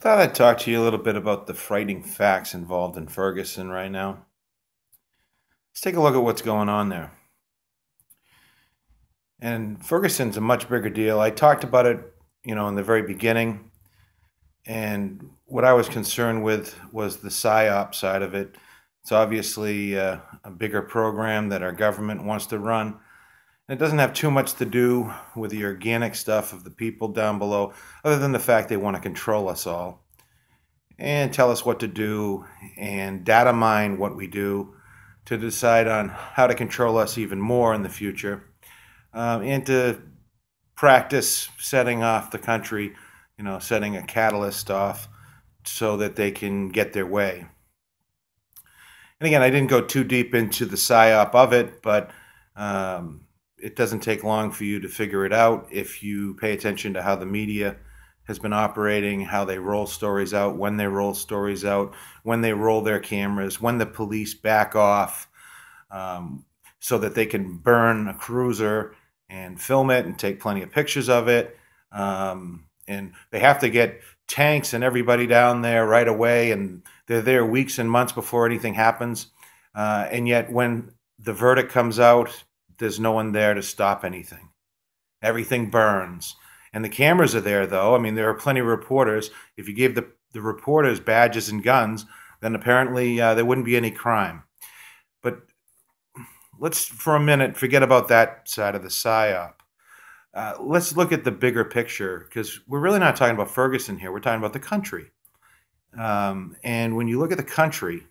Thought I'd talk to you a little bit about the frightening facts involved in Ferguson right now. Let's take a look at what's going on there. And Ferguson's a much bigger deal. I talked about it, in the very beginning. And what I was concerned with was the PSYOP side of it. It's obviously a bigger program that our government wants to run. And it doesn't have too much to do with the organic stuff of the people down below, other than the fact they want to control us all and tell us what to do and data mine what we do to decide on how to control us even more in the future, and to practice setting off the country, setting a catalyst off so that they can get their way. And again, I didn't go too deep into the psyop of it, but it doesn't take long for you to figure it out if you pay attention to how the media has been operating, how they roll stories out, when they roll stories out, when they roll their cameras, when the police back off, so that they can burn a cruiser and film it and take plenty of pictures of it. And they have to get tanks and everybody down there right away, and they're there weeks and months before anything happens. And yet when the verdict comes out, there's no one there to stop anything. Everything burns. And the cameras are there, though. I mean, there are plenty of reporters. If you gave the reporters badges and guns, then apparently there wouldn't be any crime. But let's, for a minute, forget about that side of the PSYOP. Let's look at the bigger picture, because we're really not talking about Ferguson here. We're talking about the country. And when you look at the country,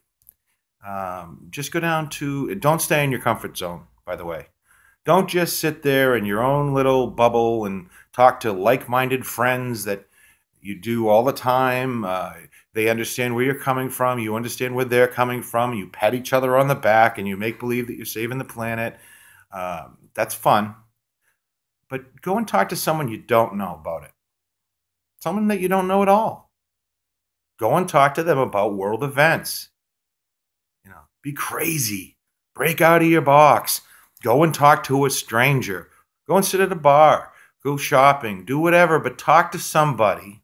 just go down to, don't stay in your comfort zone, by the way. Don't just sit there in your own little bubble and talk to like-minded friends that you do all the time. They understand where you're coming from. You understand where they're coming from. You pat each other on the back and you make believe that you're saving the planet. That's fun. But go and talk to someone you don't know about it. Someone that you don't know at all. Go and talk to them about world events. Be crazy. Break out of your box. Go and talk to a stranger. Go and sit at a bar. Go shopping. Do whatever, but talk to somebody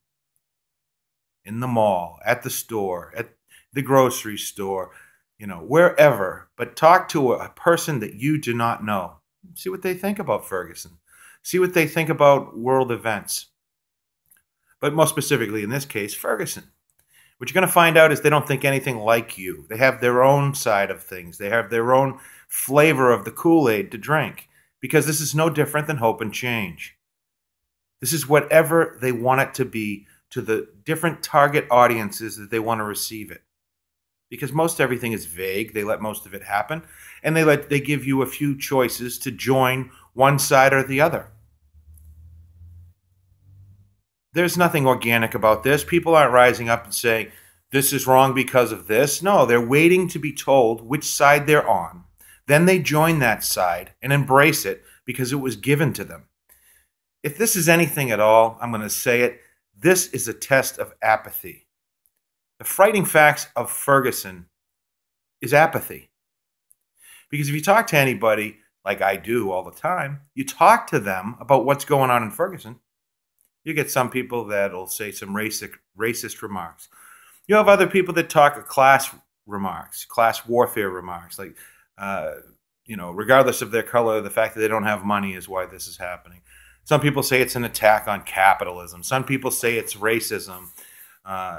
in the mall, at the store, at the grocery store, wherever. But talk to a person that you do not know. See what they think about Ferguson. See what they think about world events. But most specifically, in this case, Ferguson. What you're going to find out is they don't think anything like you. They have their own side of things. They have their own flavor of the Kool-Aid to drink, because this is no different than hope and change. This is whatever they want it to be to the different target audiences that they want to receive it. Because most everything is vague. They let most of it happen, and they give you a few choices to join one side or the other. There's nothing organic about this. People aren't rising up and saying, this is wrong because of this. No, they're waiting to be told which side they're on. Then they join that side and embrace it because it was given to them. If this is anything at all, I'm going to say it, this is a test of apathy. The frightening facts of Ferguson is apathy. Because if you talk to anybody, like I do all the time, you talk to them about what's going on in Ferguson, you get some people that'll say some racist remarks. You have other people that talk class remarks, class warfare remarks, like, regardless of their color, the fact that they don't have money is why this is happening. Some people say it's an attack on capitalism. Some people say it's racism.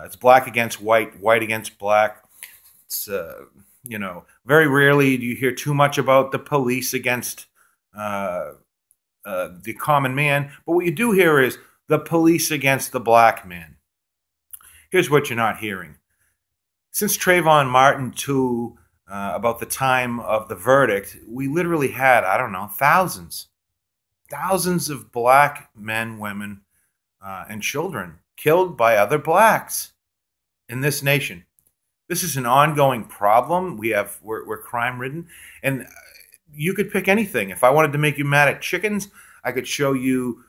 It's black against white, white against black. It's, very rarely do you hear too much about the police against the common man. But what you do hear is the police against the black man. Here's what you're not hearing. Since Trayvon Martin to about the time of the verdict, we literally had, thousands of black men, women, and children killed by other blacks in this nation. This is an ongoing problem. We're crime-ridden, and you could pick anything. If I wanted to make you mad at chickens, I could show you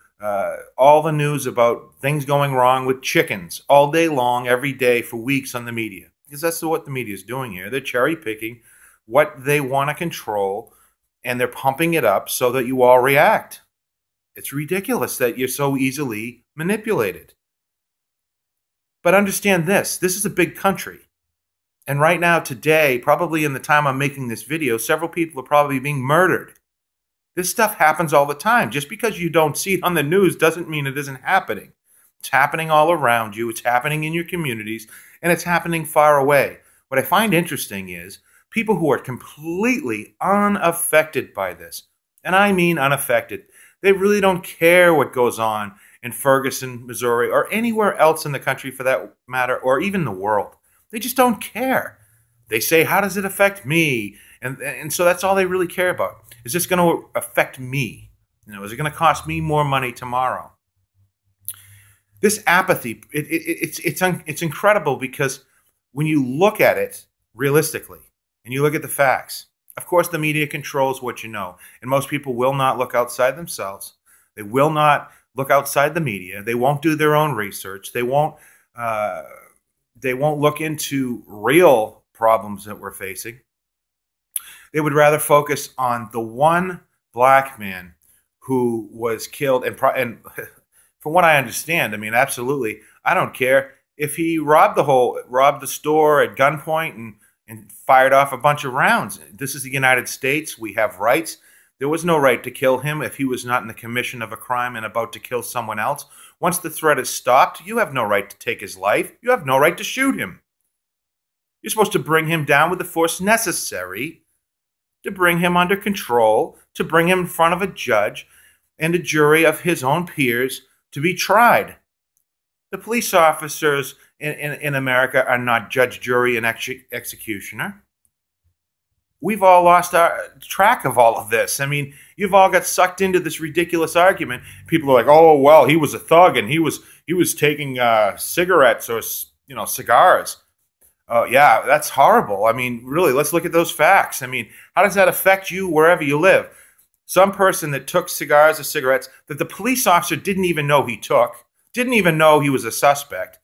all the news about things going wrong with chickens all day long, every day, for weeks on the media. Because that's what the media is doing here. They're cherry-picking what they want to control, and they're pumping it up so that you all react. It's ridiculous that you're so easily manipulated. But understand this is a big country. And right now, today, probably in the time I'm making this video, several people are probably being murdered. This stuff happens all the time. Just because you don't see it on the news doesn't mean it isn't happening. It's happening all around you. It's happening in your communities, and it's happening far away. What I find interesting is people who are completely unaffected by this, and I mean unaffected. They really don't care what goes on in Ferguson, Missouri, or anywhere else in the country for that matter, or even the world. They just don't care. They say, how does it affect me? And so that's all they really care about. Is this going to affect me? Is it going to cost me more money tomorrow? This apathy, it's incredible, because when you look at it realistically and you look at the facts, of course the media controls what you know, and most people will not look outside themselves. They will not look outside the media. They won't do their own research. They won't look into real problems that we're facing. They would rather focus on the one black man who was killed. And from what I understand, I mean, absolutely, I don't care if he robbed the store at gunpoint and fired off a bunch of rounds. This is the United States. We have rights. There was no right to kill him if he was not in the commission of a crime and about to kill someone else. Once the threat is stopped, you have no right to take his life. You have no right to shoot him. You're supposed to bring him down with the force necessary to bring him under control, to bring him in front of a judge and a jury of his own peers to be tried. The police officers in America are not judge, jury, and executioner. We've all lost our track of all of this. I mean, you've all got sucked into this ridiculous argument. People are like, oh, well, he was a thug and he was taking cigarettes or, cigars. Oh, yeah, that's horrible. I mean, really, let's look at those facts. I mean, how does that affect you wherever you live? Some person that took cigars or cigarettes that the police officer didn't even know he took, didn't even know he was a suspect.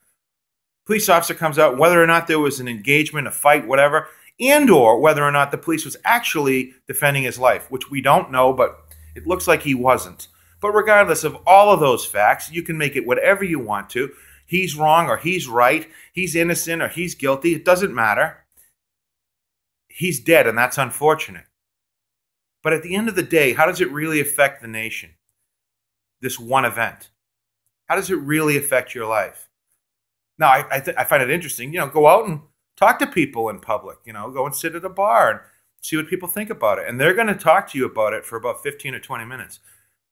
Police officer comes out, whether or not there was an engagement, a fight, whatever, and or whether or not the police was actually defending his life, which we don't know, but it looks like he wasn't. But regardless of all of those facts, you can make it whatever you want to. He's wrong or he's right. He's innocent or he's guilty. It doesn't matter. He's dead, and that's unfortunate. But at the end of the day, how does it really affect the nation? This one event. How does it really affect your life? Now, I find it interesting. Go out and talk to people in public. Go and sit at a bar and see what people think about it. And they're going to talk to you about it for about 15 or 20 minutes.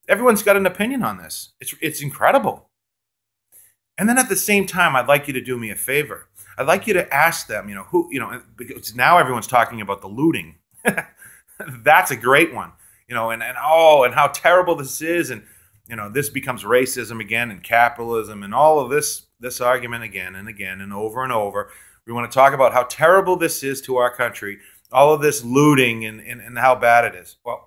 Everyone's got an opinion on this. It's incredible. And then at the same time, I'd like you to do me a favor. I'd like you to ask them, because now everyone's talking about the looting. That's a great one, and how terrible this is. And, this becomes racism again and capitalism and all of this argument again and again and over. We want to talk about how terrible this is to our country, all of this looting and how bad it is. Well,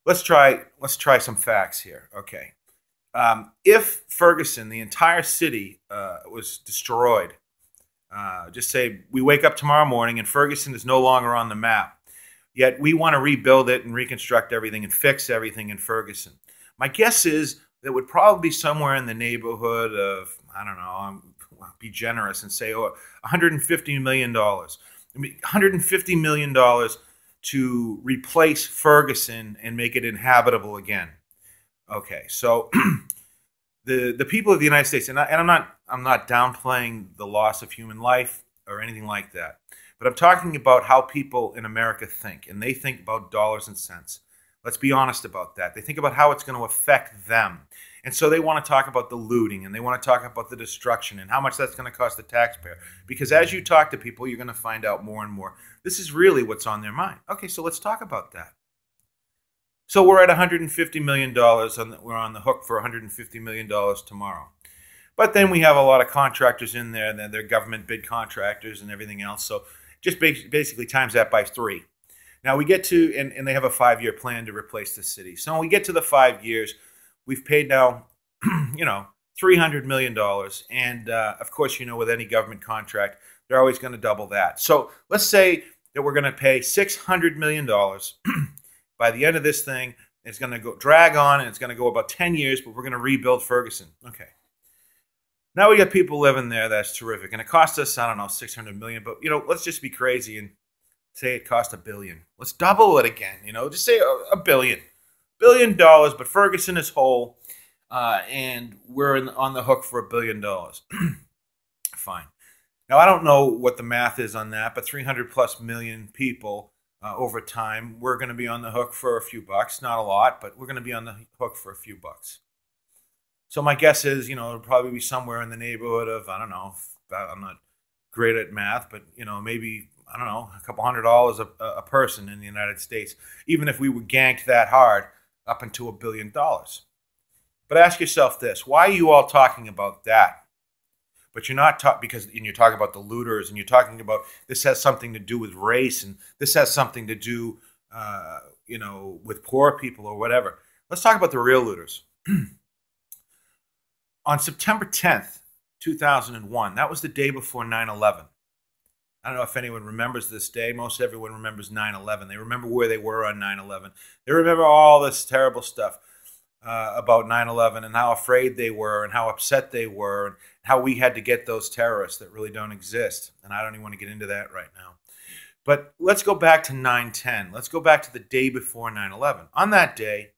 let's try some facts here. Okay. If Ferguson, the entire city, was destroyed, just say we wake up tomorrow morning and Ferguson is no longer on the map, yet we want to rebuild it and reconstruct everything and fix everything in Ferguson. My guess is that would probably be somewhere in the neighborhood of, I don't know, I'll be generous and say $150 million. $150 million to replace Ferguson and make it inhabitable again. Okay, so the people of the United States, and I'm not downplaying the loss of human life or anything like that, but I'm talking about how people in America think, and they think about dollars and cents. Let's be honest about that. They think about how it's going to affect them, and so they want to talk about the looting, and they want to talk about the destruction and how much that's going to cost the taxpayer. Because as you talk to people, you're going to find out more and more. This is really what's on their mind. Okay, so let's talk about that. So we're at $150 million. We're on the hook for $150 million tomorrow. But then we have a lot of contractors in there, and they're government bid contractors and everything else. So just basically times that by 3. Now we get to, and they have a 5-year plan to replace the city. So when we get to the 5 years, we've paid now, $300 million. And of course, with any government contract, they're always going to double that. So let's say that we're going to pay $600 million. By the end of this thing, it's going to drag on, and it's going to go about 10 years, but we're going to rebuild Ferguson. Okay. Now we got people living there. That's terrific. And it cost us, I don't know, 600 million. But, let's just be crazy and say it cost $1 billion. Let's double it again. Just say $1 billion. $1 billion, but Ferguson is whole. And we're on the hook for $1 billion. Fine. Now, I don't know what the math is on that, but 300 plus million people over time, we're going to be on the hook for a few bucks. Not a lot, but we're going to be on the hook for a few bucks. So my guess is, it'll probably be somewhere in the neighborhood of, I don't know, I'm not great at math, but, maybe, I don't know, a couple $100 a person in the United States, even if we were ganked that hard up into $1 billion. But ask yourself this, why are you all talking about that? But you're not talking, because you're talking about the looters, and you're talking about this has something to do with race, and this has something to do, with poor people or whatever. Let's talk about the real looters. On September 10th, 2001, that was the day before 9/11. I don't know if anyone remembers this day. Most everyone remembers 9/11. They remember where they were on 9/11. They remember all this terrible stuff about 9/11 and how afraid they were and how upset they were and how we had to get those terrorists that really don't exist. And I don't even want to get into that right now. But let's go back to 9/10. Let's go back to the day before 9/11. On that day,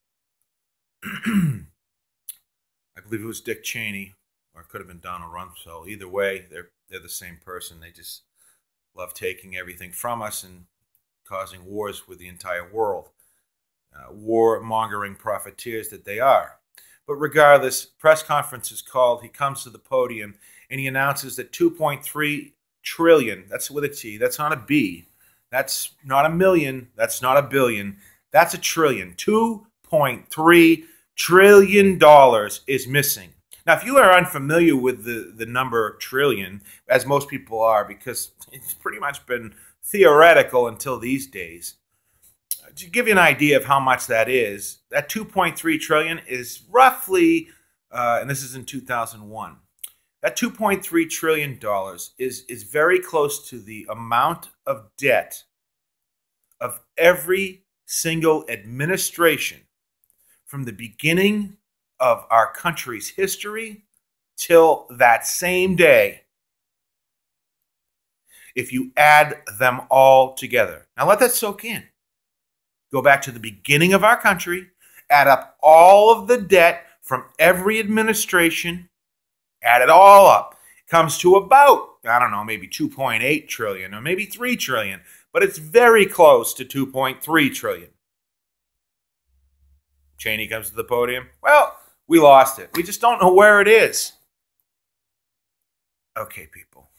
I believe it was Dick Cheney, or it could have been Donald Rumsfeld. Either way, they're the same person. They just love taking everything from us and causing wars with the entire world. War-mongering profiteers that they are. But regardless, press conference is called. He comes to the podium and he announces that 2.3 trillion, that's with a T, that's not a B, that's not a million, that's not a billion, that's a trillion. $2.3 trillion is missing. Now, if you are unfamiliar with the number trillion, as most people are, because it's pretty much been theoretical until these days, to give you an idea of how much that is, that 2.3 trillion is roughly, and this is in 2001, that $2.3 trillion is very close to the amount of debt of every single administration from the beginning of our country's history till that same day, if you add them all together. Now let that soak in. Go back to the beginning of our country, add up all of the debt from every administration, add it all up. It comes to about, I don't know, maybe 2.8 trillion or maybe 3 trillion, but it's very close to 2.3 trillion. Cheney comes to the podium. Well, we lost it. We just don't know where it is. Okay, people.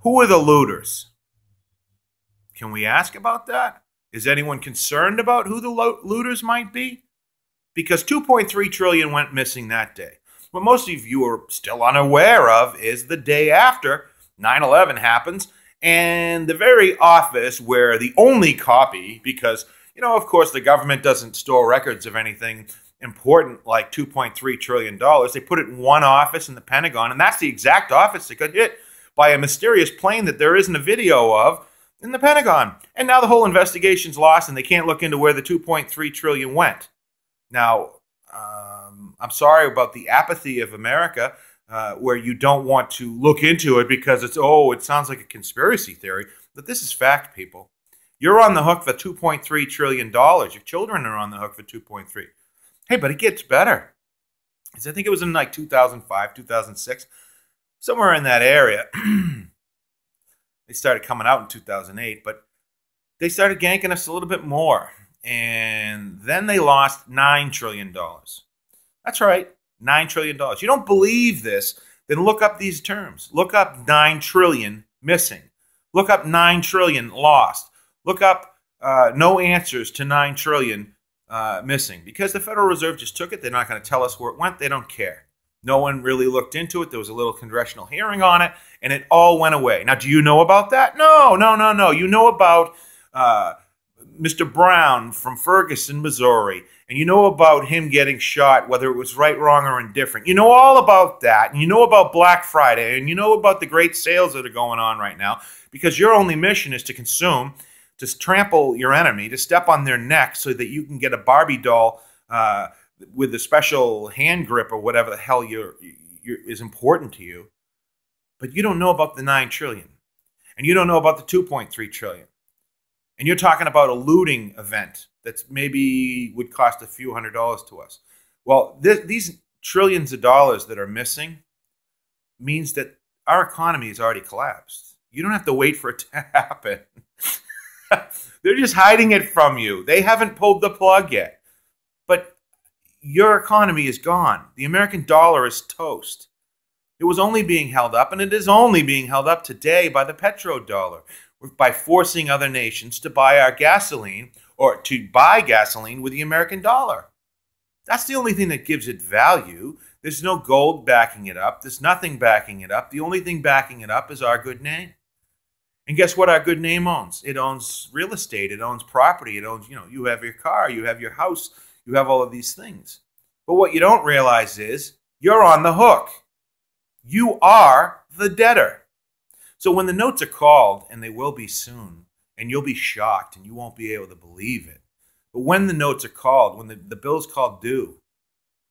Who are the looters? Can we ask about that? Is anyone concerned about who the looters might be? Because 2.3 trillion went missing that day. What most of you are still unaware of is the day after 9/11 happens, and the very office where the only copy, because, of course, the government doesn't store records of anything important like $2.3 trillion. They put it in one office in the Pentagon, and that's the exact office that got hit by a mysterious plane that there isn't a video of in the Pentagon. And now the whole investigation's lost, and they can't look into where the 2.3 trillion went. Now, I'm sorry about the apathy of America, where you don't want to look into it because it sounds like a conspiracy theory. But this is fact, people. You're on the hook for $2.3 trillion. Your children are on the hook for 2.3. Hey, but it gets better. I think it was in like 2005, 2006, somewhere in that area. They started coming out in 2008, but they started ganking us a little bit more. And then they lost $9 trillion. That's right, $9 trillion. You don't believe this, then look up these terms. Look up 9 trillion missing. Look up 9 trillion lost. Look up no answers to 9 trillion missing. Because the Federal Reserve just took it. They're not going to tell us where it went. They don't care. No one really looked into it. There was a little congressional hearing on it, and it all went away. Now, do you know about that? No. You know about Mr. Brown from Ferguson, Missouri, and you know about him getting shot, whether it was right, wrong, or indifferent. You know all about that, and you know about Black Friday, and you know about the great sales that are going on right now, because your only mission is to consume, to trample your enemy, to step on their neck so that you can get a Barbie doll with a special hand grip or whatever the hell is important to you, but you don't know about the 9 trillion, and you don't know about the 2.3 trillion. And you're talking about a looting event that's maybe would cost a few $100s to us. Well, these trillions of dollars that are missing means that our economy has already collapsed. You don't have to wait for it to happen. They're just hiding it from you. They haven't pulled the plug yet. But your economy is gone. The American dollar is toast. It was only being held up, and it is only being held up today by the petrodollar, by forcing other nations to buy our gasoline or to buy gasoline with the American dollar. That's the only thing that gives it value. There's no gold backing it up. There's nothing backing it up. The only thing backing it up is our good name. And guess what our good name owns? It owns real estate. It owns property. It owns, you have your car, you have your house, you have all of these things. But what you don't realize is you're on the hook. You are the debtor. So when the notes are called, and they will be soon, and you'll be shocked and you won't be able to believe it. But when the notes are called, when the bill's called due,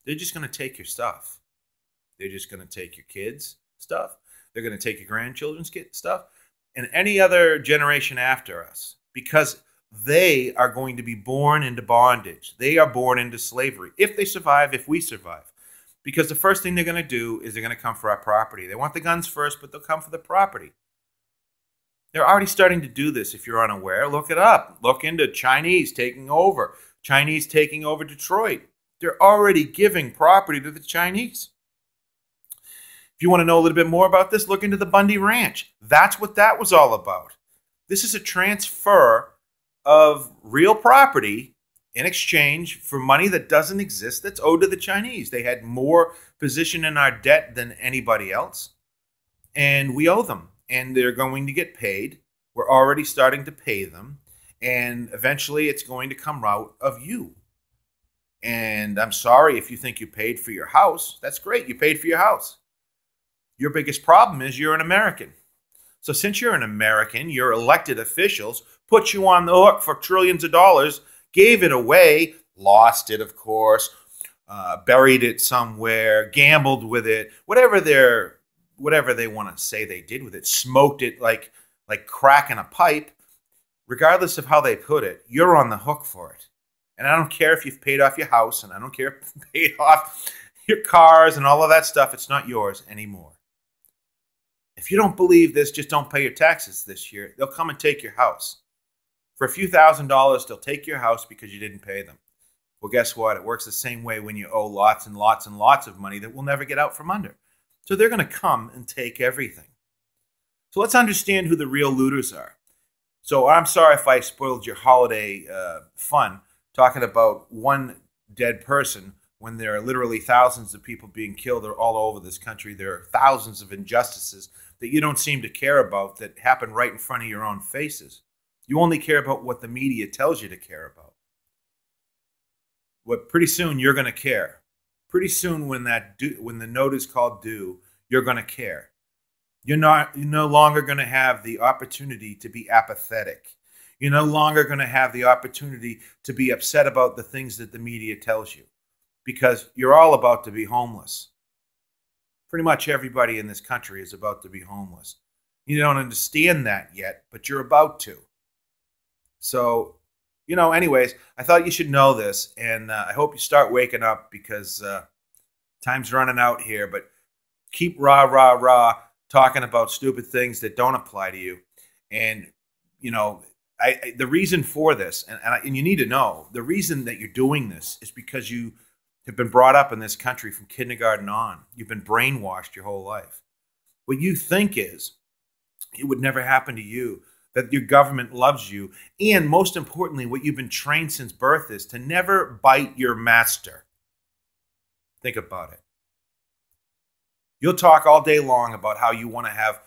they're just going to take your stuff. They're just going to take your kids' stuff. They're going to take your grandchildren's stuff and any other generation after us, because they are going to be born into bondage. They are born into slavery. If they survive, if we survive. Because the first thing they're going to do is they're going to come for our property. They want the guns first, but they'll come for the property. They're already starting to do this. If you're unaware, look it up. Look into Chinese taking over. Chinese taking over Detroit. They're already giving property to the Chinese. If you want to know a little bit more about this, look into the Bundy Ranch. That's what that was all about. This is a transfer of real property in exchange for money that doesn't exist that's owed to the Chinese. They had more position in our debt than anybody else, and we owe them, and they're going to get paid. We're already starting to pay them, and eventually it's going to come out of you. And I'm sorry if you think you paid for your house. That's great. You paid for your house. Your biggest problem is you're an American. So since you're an American, your elected officials put you on the hook for trillions of dollars, gave it away, lost it, of course, buried it somewhere, gambled with it, whatever they want to say they did with it, smoked it like cracking a pipe. Regardless of how they put it, you're on the hook for it. And I don't care if you've paid off your house, and I don't care if you've paid off your cars and all of that stuff. It's not yours anymore. If you don't believe this, just don't pay your taxes this year. They'll come and take your house. For a few $1,000s, they'll take your house because you didn't pay them. Well, guess what? It works the same way when you owe lots and lots and lots of money that we'll never get out from under. So they're going to come and take everything. So let's understand who the real looters are. So I'm sorry if I spoiled your holiday fun talking about one dead person when there are literally thousands of people being killed all over this country. There are thousands of injustices that you don't seem to care about that happen right in front of your own faces. You only care about what the media tells you to care about. But pretty soon you're going to care. Pretty soon when the note is called due, you're going to care. You're no longer going to have the opportunity to be apathetic. You're no longer going to have the opportunity to be upset about the things that the media tells you, because you're all about to be homeless. Pretty much everybody in this country is about to be homeless. You don't understand that yet, but you're about to. So, anyways, I thought you should know this, and I hope you start waking up, because time's running out here. But keep rah, talking about stupid things that don't apply to you. And, the reason for this, and you need to know, the reason that you're doing this is because you have been brought up in this country from kindergarten on. You've been brainwashed your whole life. What you think is it would never happen to you, that your government loves you, and most importantly, what you've been trained since birth is to never bite your master. Think about it. You'll talk all day long about how you want to have,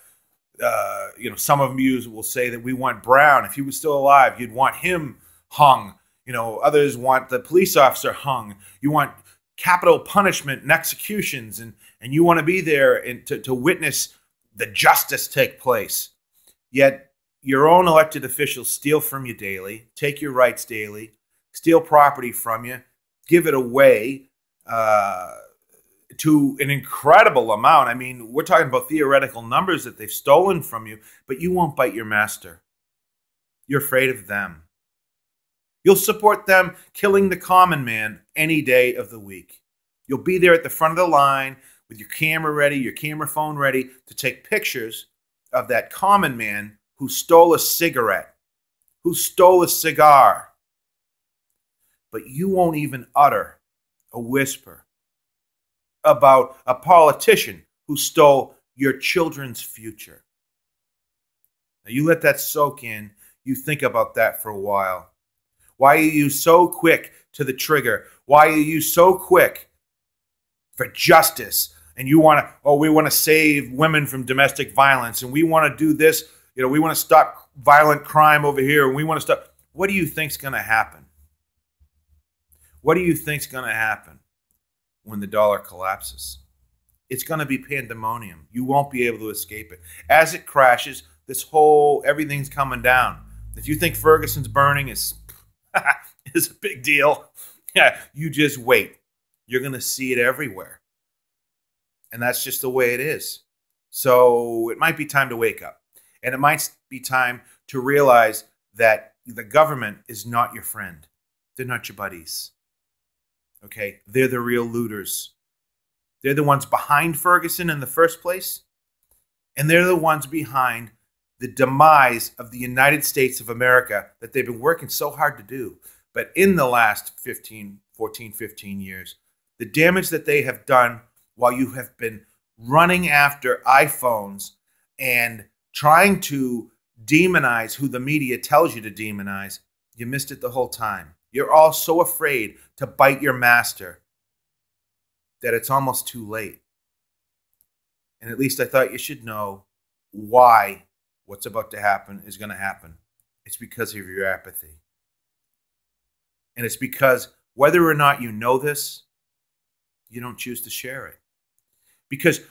some of you will say that we want Brown. If he was still alive, you'd want him hung. Others want the police officer hung. You want capital punishment and executions, and you want to be there and to witness the justice take place. Yet your own elected officials steal from you daily, take your rights daily, steal property from you, give it away. to an incredible amount. I mean, we're talking about theoretical numbers that they've stolen from you, but you won't bite your master. You're afraid of them. You'll support them killing the common man any day of the week. You'll be there at the front of the line with your camera ready, your camera phone ready to take pictures of that common man who stole a cigarette, who stole a cigar. But you won't even utter a whisper about a politician who stole your children's future. Now you let that soak in. You think about that for a while. Why are you so quick to the trigger? Why are you so quick for justice? And you want to, we want to save women from domestic violence, and we want to do this, we want to stop violent crime over here, and we want to stop. What do you think's going to happen? What do you think's going to happen when the dollar collapses? It's going to be pandemonium. You won't be able to escape it. As it crashes, everything's coming down. If you think Ferguson's burning is a big deal, yeah, you just wait. You're going to see it everywhere. And that's just the way it is. So it might be time to wake up. And it might be time to realize that the government is not your friend. They're not your buddies. Okay? They're the real looters. They're the ones behind Ferguson in the first place. And they're the ones behind the demise of the United States of America that they've been working so hard to do. But in the last 15 years, the damage that they have done while you have been running after iPhones and trying to demonize who the media tells you to demonize, you missed it the whole time. You're all so afraid to bite your master that it's almost too late. And at least I thought you should know why what's about to happen is going to happen. It's because of your apathy. And it's because whether or not you know this, you don't choose to share it. Because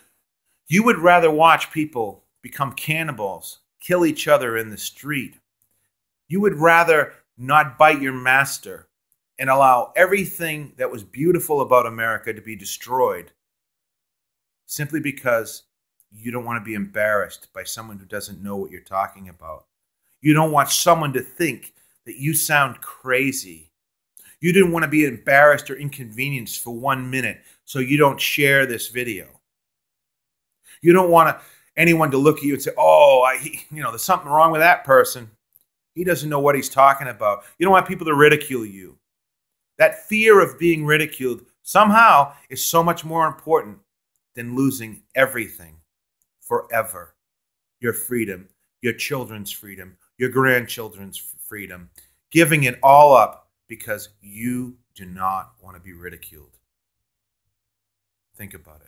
you would rather watch people become cannibals, kill each other in the street. You would rather not bite your master and allow everything that was beautiful about America to be destroyed simply because you don't want to be embarrassed by someone who doesn't know what you're talking about. You don't want someone to think that you sound crazy. You didn't want to be embarrassed or inconvenienced for 1 minute, so you don't share this video. You don't want anyone to look at you and say, there's something wrong with that person. He doesn't know what he's talking about. You don't want people to ridicule you. That fear of being ridiculed somehow is so much more important than losing everything forever. Your freedom, your children's freedom, your grandchildren's freedom. Giving it all up because you do not want to be ridiculed. Think about it.